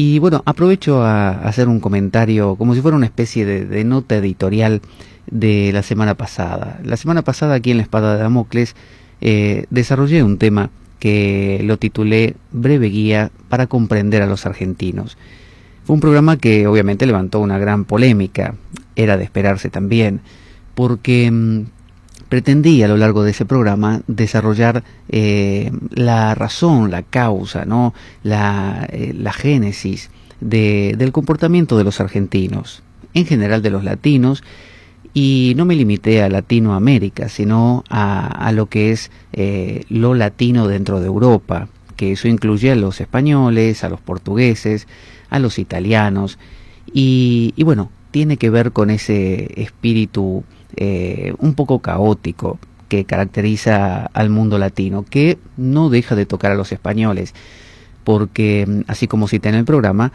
Y bueno, aprovecho a hacer un comentario como si fuera una especie de nota editorial de la semana pasada. La semana pasada aquí en La Espada de Damocles desarrollé un tema que lo titulé Breve Guía para comprender a los argentinos. Fue un programa que obviamente levantó una gran polémica, era de esperarse también, porque pretendí a lo largo de ese programa desarrollar la razón, la causa, ¿no? la génesis del comportamiento de los argentinos, en general de los latinos, y no me limité a Latinoamérica, sino a lo que es lo latino dentro de Europa, que eso incluye a los españoles, a los portugueses, a los italianos, y bueno, tiene que ver con ese espíritu un poco caótico que caracteriza al mundo latino, que no deja de tocar a los españoles, porque así como cita en el programa,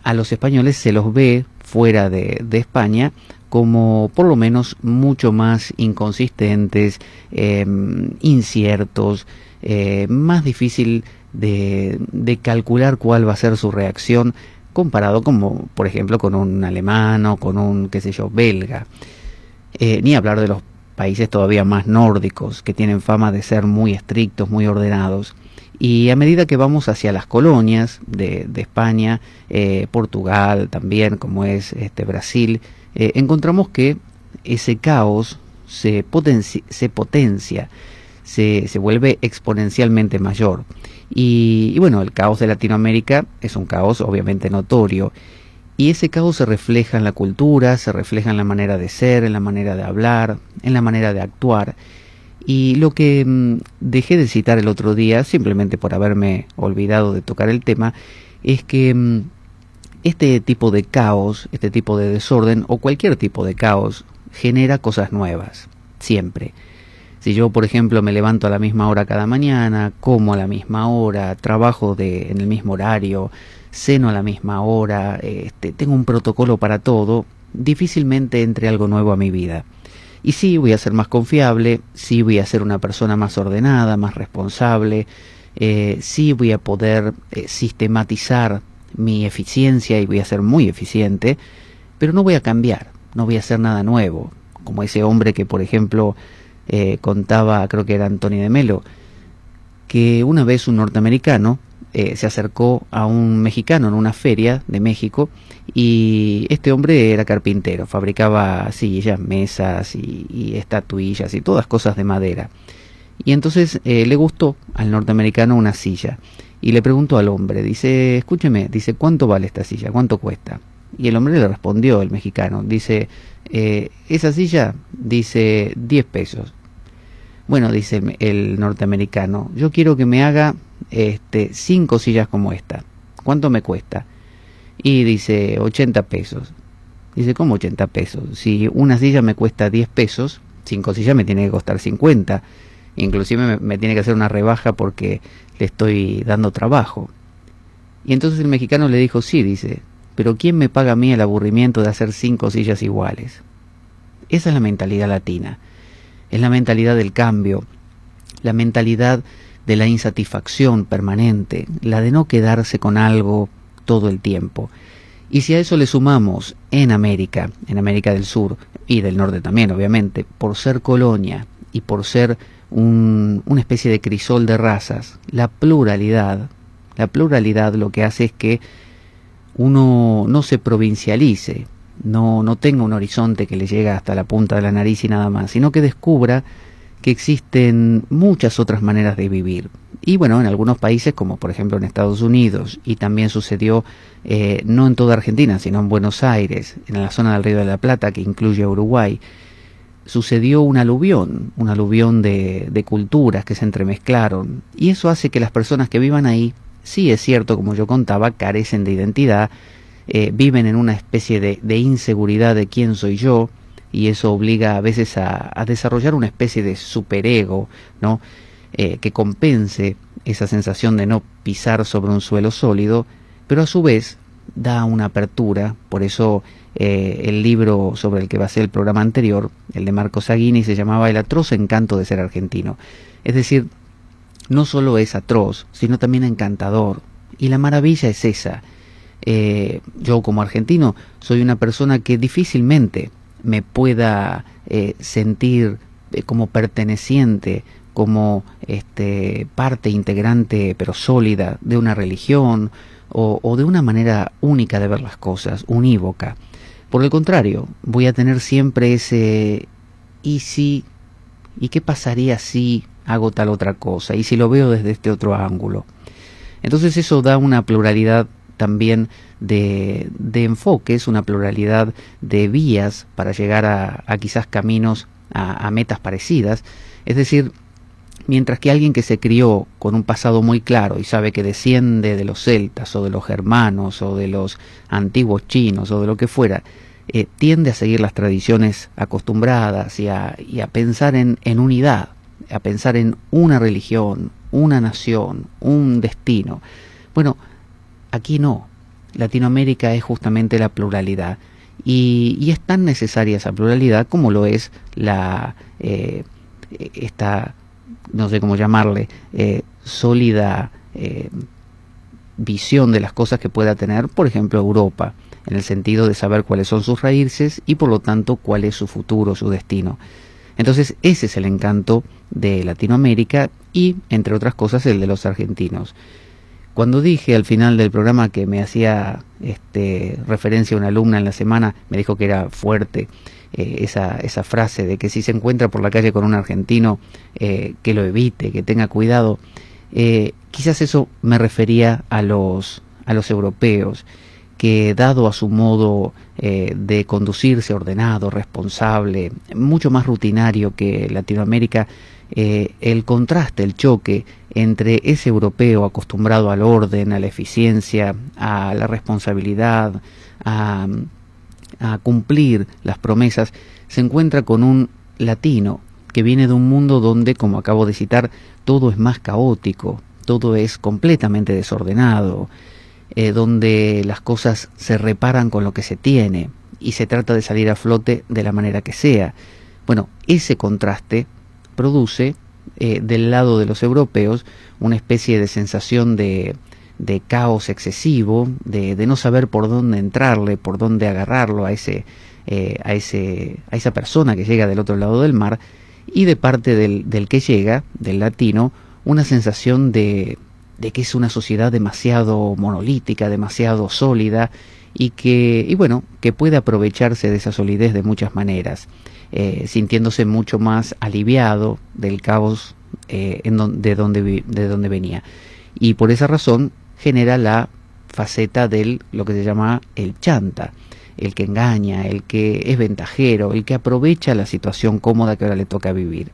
a los españoles se los ve fuera de España como por lo menos mucho más inconsistentes, inciertos, más difícil de calcular cuál va a ser su reacción comparado como por ejemplo con un alemán o con un, qué sé yo, belga. Ni hablar de los países todavía más nórdicos, que tienen fama de ser muy estrictos, muy ordenados. Y a medida que vamos hacia las colonias de España, Portugal también, como es Brasil, encontramos que ese caos se potencia, se vuelve exponencialmente mayor. Y bueno, el caos de Latinoamérica es un caos obviamente notorio. Y ese caos se refleja en la cultura, se refleja en la manera de ser, en la manera de hablar, en la manera de actuar. Y lo que dejé de citar el otro día, simplemente por haberme olvidado de tocar el tema, es que este tipo de caos, este tipo de desorden, o cualquier tipo de caos, genera cosas nuevas, siempre. Si yo, por ejemplo, me levanto a la misma hora cada mañana, como a la misma hora, trabajo en el mismo horario, ceno a la misma hora, tengo un protocolo para todo, difícilmente entre algo nuevo a mi vida. Y sí, voy a ser más confiable, sí voy a ser una persona más ordenada, más responsable, sí voy a poder sistematizar mi eficiencia y voy a ser muy eficiente, pero no voy a cambiar, no voy a hacer nada nuevo, como ese hombre que, por ejemplo, contaba, creo que era Antonio de Melo, que una vez un norteamericano se acercó a un mexicano en una feria de México, y este hombre era carpintero, fabricaba sillas, mesas y estatuillas y todas cosas de madera. Y entonces le gustó al norteamericano una silla y le preguntó al hombre, dice, escúcheme, dice, ¿cuánto vale esta silla? ¿Cuánto cuesta? Y el hombre le respondió, el mexicano, dice, esa silla, dice, 10 pesos. Bueno, dice el norteamericano, yo quiero que me haga 5 sillas como esta. ¿Cuánto me cuesta? Y dice, 80 pesos. Dice, ¿cómo 80 pesos? Si una silla me cuesta 10 pesos, 5 sillas me tiene que costar 50. Inclusive me tiene que hacer una rebaja porque le estoy dando trabajo. Y entonces el mexicano le dijo, sí, dice, pero ¿quién me paga a mí el aburrimiento de hacer 5 sillas iguales? Esa es la mentalidad latina. Es la mentalidad del cambio, la mentalidad de la insatisfacción permanente, la de no quedarse con algo todo el tiempo. Y si a eso le sumamos en América del Sur y del Norte también, obviamente, por ser colonia y por ser una especie de crisol de razas, la pluralidad lo que hace es que uno no se provincialice, no tenga un horizonte que le llega hasta la punta de la nariz y nada más, sino que descubra que existen muchas otras maneras de vivir. Y bueno, en algunos países, como por ejemplo en Estados Unidos, y también sucedió no en toda Argentina, sino en Buenos Aires, en la zona del Río de la Plata, que incluye a Uruguay, sucedió un aluvión de culturas que se entremezclaron, y eso hace que las personas que vivan ahí, sí es cierto, como yo contaba, carecen de identidad, viven en una especie de inseguridad de quién soy yo, y eso obliga a veces a desarrollar una especie de superego, ¿no? Que compense esa sensación de no pisar sobre un suelo sólido, pero a su vez da una apertura. Por eso el libro sobre el que basé el programa anterior, el de Marco Saguini, se llamaba El atroz encanto de ser argentino. Es decir, no solo es atroz, sino también encantador. Y la maravilla es esa. Yo como argentino soy una persona que difícilmente me pueda sentir como perteneciente, como parte integrante pero sólida de una religión o de una manera única de ver las cosas, unívoca. Por el contrario, voy a tener siempre ese ¿y si? ¿Y qué pasaría si hago tal otra cosa? ¿Y si lo veo desde este otro ángulo? Entonces eso da una pluralidad también de enfoques, una pluralidad de vías para llegar a quizás caminos, a metas parecidas. Es decir, mientras que alguien que se crió con un pasado muy claro y sabe que desciende de los celtas o de los germanos o de los antiguos chinos o de lo que fuera, tiende a seguir las tradiciones acostumbradas y a pensar en unidad, a pensar en una religión, una nación, un destino. Bueno, aquí no. Latinoamérica es justamente la pluralidad y es tan necesaria esa pluralidad como lo es esta, no sé cómo llamarle, sólida visión de las cosas que pueda tener, por ejemplo, Europa, en el sentido de saber cuáles son sus raíces y por lo tanto cuál es su futuro, su destino. Entonces ese es el encanto de Latinoamérica y, entre otras cosas, el de los argentinos. Cuando dije al final del programa que me hacía referencia a una alumna en la semana, me dijo que era fuerte esa frase de que si se encuentra por la calle con un argentino, que lo evite, que tenga cuidado. Quizás eso me refería a los europeos, que dado a su modo de conducirse ordenado, responsable, mucho más rutinario que Latinoamérica, el contraste, el choque entre ese europeo acostumbrado al orden, a la eficiencia, a la responsabilidad, a cumplir las promesas, se encuentra con un latino que viene de un mundo donde, como acabo de citar, todo es más caótico, todo es completamente desordenado, donde las cosas se reparan con lo que se tiene y se trata de salir a flote de la manera que sea. Bueno, ese contraste produce del lado de los europeos una especie de sensación de caos excesivo, de no saber por dónde entrarle, por dónde agarrarlo a esa persona que llega del otro lado del mar, y de parte del que llega, del latino, una sensación de que es una sociedad demasiado monolítica, demasiado sólida y bueno, que puede aprovecharse de esa solidez de muchas maneras, sintiéndose mucho más aliviado del caos de donde venía. Y por esa razón genera la faceta lo que se llama el chanta, el que engaña, el que es ventajero, el que aprovecha la situación cómoda que ahora le toca vivir.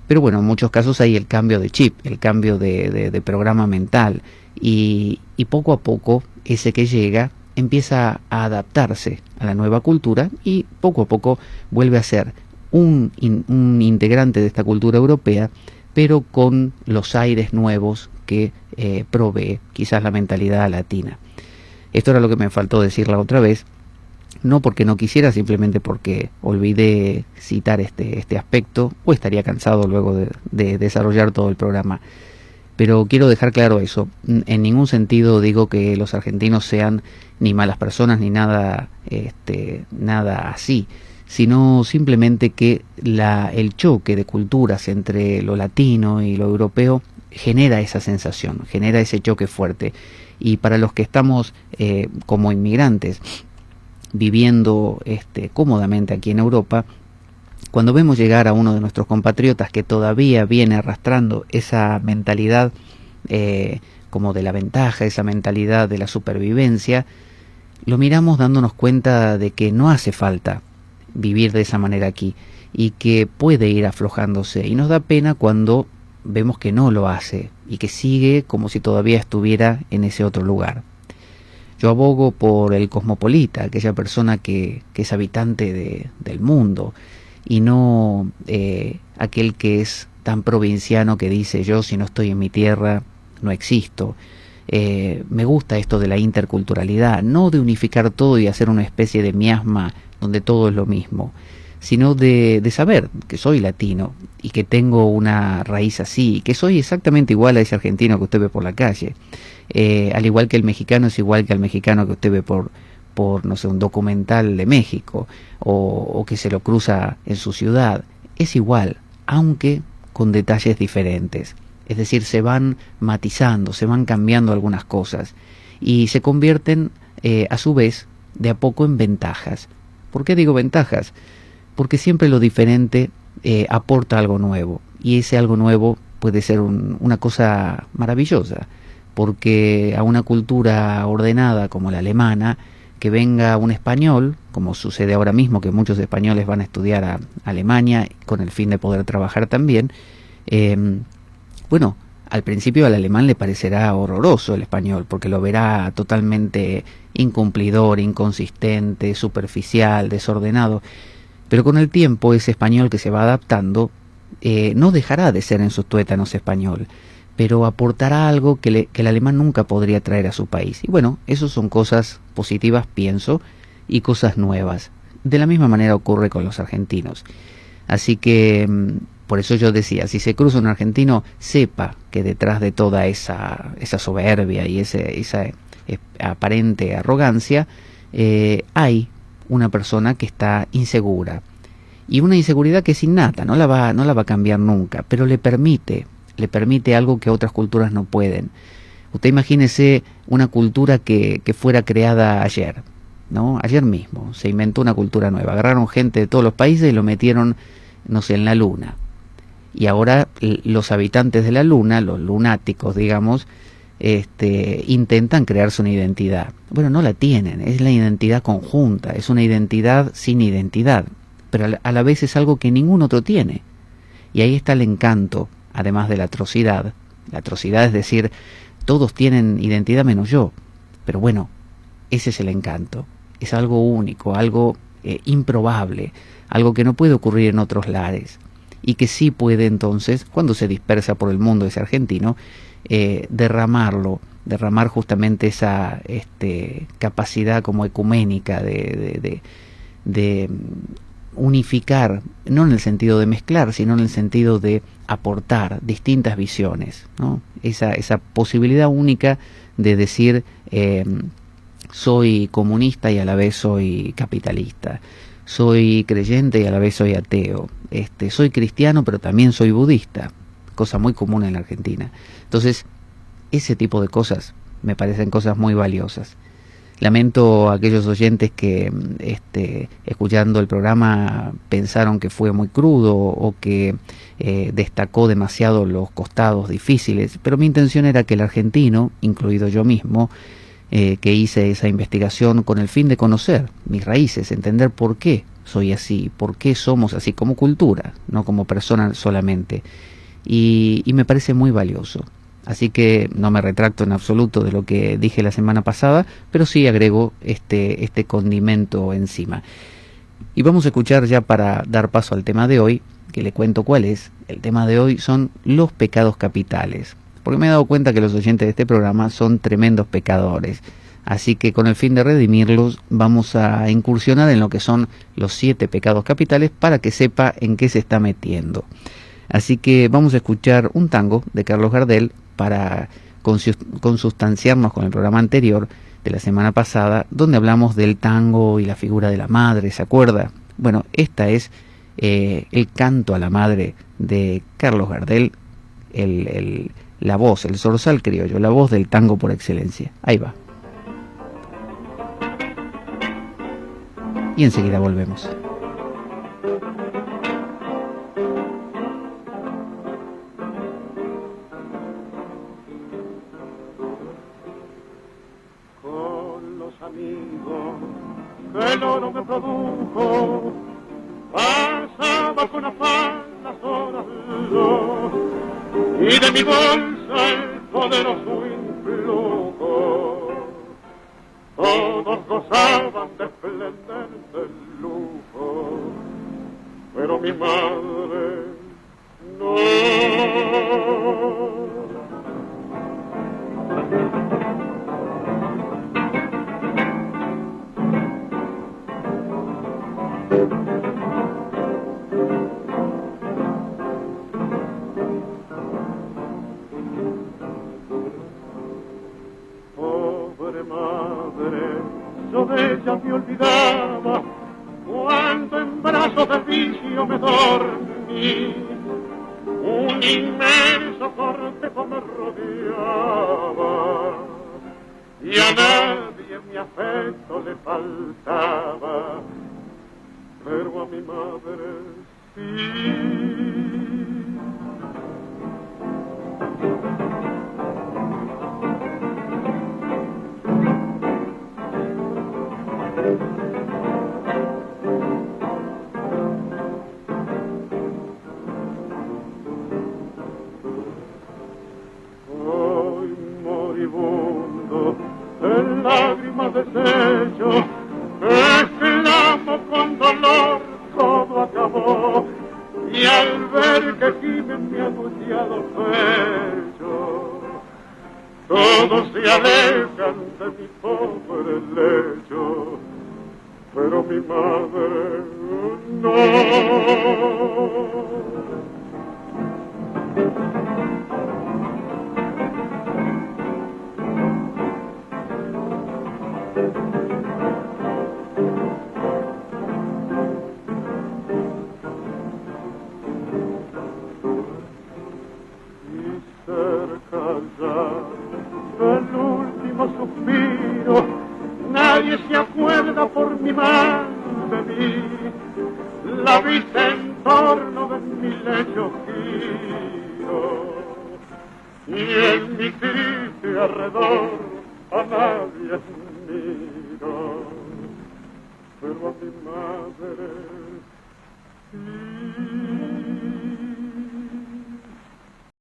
Pero bueno, en muchos casos hay el cambio de chip, el cambio de programa mental y poco a poco ese que llega empieza a adaptarse a la nueva cultura y poco a poco vuelve a ser un integrante de esta cultura europea, pero con los aires nuevos que provee quizás la mentalidad latina. Esto era lo que me faltó decir la otra vez, no porque no quisiera, simplemente porque olvidé citar este aspecto o estaría cansado luego de desarrollar todo el programa. Pero quiero dejar claro eso, en ningún sentido digo que los argentinos sean ni malas personas ni nada así, sino simplemente que el choque de culturas entre lo latino y lo europeo genera esa sensación, genera ese choque fuerte. Y para los que estamos como inmigrantes viviendo cómodamente aquí en Europa, cuando vemos llegar a uno de nuestros compatriotas que todavía viene arrastrando esa mentalidad como de la ventaja, esa mentalidad de la supervivencia, lo miramos dándonos cuenta de que no hace falta vivir de esa manera aquí y que puede ir aflojándose, y nos da pena cuando vemos que no lo hace y que sigue como si todavía estuviera en ese otro lugar. Yo abogo por el cosmopolita, aquella persona que es habitante del mundo, y no aquel que es tan provinciano que dice yo si no estoy en mi tierra no existo. Me gusta esto de la interculturalidad, no de unificar todo y hacer una especie de miasma donde todo es lo mismo, sino de saber que soy latino y que tengo una raíz así, que soy exactamente igual a ese argentino que usted ve por la calle. al igual que el mexicano es igual que el mexicano que usted ve por no sé, un documental de México, o que se lo cruza en su ciudad. Es igual, aunque con detalles diferentes. Es decir, se van matizando, se van cambiando algunas cosas y se convierten a su vez de a poco en ventajas. ¿Por qué digo ventajas? Porque siempre lo diferente aporta algo nuevo, y ese algo nuevo puede ser una cosa maravillosa, porque a una cultura ordenada como la alemana, que venga un español, como sucede ahora mismo, que muchos españoles van a estudiar a Alemania con el fin de poder trabajar también, bueno, al principio al alemán le parecerá horroroso el español, porque lo verá totalmente incumplidor, inconsistente, superficial, desordenado, pero con el tiempo ese español que se va adaptando no dejará de ser en sus tuétanos español, pero aportará algo que el alemán nunca podría traer a su país. Y bueno, eso son cosas positivas, pienso, y cosas nuevas. De la misma manera ocurre con los argentinos. Así que, por eso yo decía, si se cruza un argentino, sepa que detrás de toda esa soberbia y esa aparente arrogancia, hay una persona que está insegura. Y una inseguridad que es innata, no la va a cambiar nunca, pero le permite algo que otras culturas no pueden. Usted imagínese una cultura que fuera creada ayer, ¿no? Ayer mismo se inventó una cultura nueva. Agarraron gente de todos los países y lo metieron, no sé, en la luna. Y ahora los habitantes de la luna, los lunáticos, digamos, intentan crearse una identidad. Bueno, no la tienen, es la identidad conjunta, es una identidad sin identidad, pero a la vez es algo que ningún otro tiene. Y ahí está el encanto, además de la atrocidad. La atrocidad es decir, todos tienen identidad menos yo. Pero bueno, ese es el encanto. Es algo único, algo improbable, algo que no puede ocurrir en otros lares. Y que sí puede entonces, cuando se dispersa por el mundo ese argentino, derramar justamente esa capacidad como ecuménica de unificar, no en el sentido de mezclar, sino en el sentido de aportar distintas visiones, ¿no? Esa posibilidad única de decir, soy comunista y a la vez soy capitalista, soy creyente y a la vez soy ateo, soy cristiano pero también soy budista, cosa muy común en la Argentina. Entonces, ese tipo de cosas me parecen cosas muy valiosas. Lamento a aquellos oyentes que escuchando el programa pensaron que fue muy crudo o que destacó demasiado los costados difíciles, pero mi intención era que el argentino, incluido yo mismo, que hice esa investigación con el fin de conocer mis raíces, entender por qué soy así, por qué somos así como cultura, no como persona solamente, y me parece muy valioso. Así que no me retracto en absoluto de lo que dije la semana pasada, pero sí agrego este condimento encima. Y vamos a escuchar ya para dar paso al tema de hoy, que le cuento cuál es. El tema de hoy son los pecados capitales, porque me he dado cuenta que los oyentes de este programa son tremendos pecadores. Así que con el fin de redimirlos vamos a incursionar en lo que son los 7 pecados capitales para que sepa en qué se está metiendo. Así que vamos a escuchar un tango de Carlos Gardel para consustanciarnos con el programa anterior de la semana pasada, donde hablamos del tango y la figura de la madre, ¿se acuerda? Bueno, esta es el canto a la madre de Carlos Gardel, la voz, el zorzal criollo, la voz del tango por excelencia. Ahí va. Y enseguida volvemos. El oro me produjo, pasaba con afán las horas y de mi bolsa el poderoso influjo. Todos gozaban de esplendor del lujo, pero mi madre no. de madre, yo de ella me olvidaba, cuando en brazos de vicio me dormí, un inmenso cortejo me rodeaba, y a nadie mi afecto le faltaba, pero a mi madre sí. Hoy moribundo, en lágrimas deshecho, exclamo con dolor, todo acabó, y al ver que gimen mi anunciado pecho, todos se alejan de mi pobre lecho, pero mi madre no. El último suspiro, nadie se acuerda por mi mal de mí, la vista en torno de mi lecho giro, y en mi triste alrededor a nadie miro, pero a mi madre sí.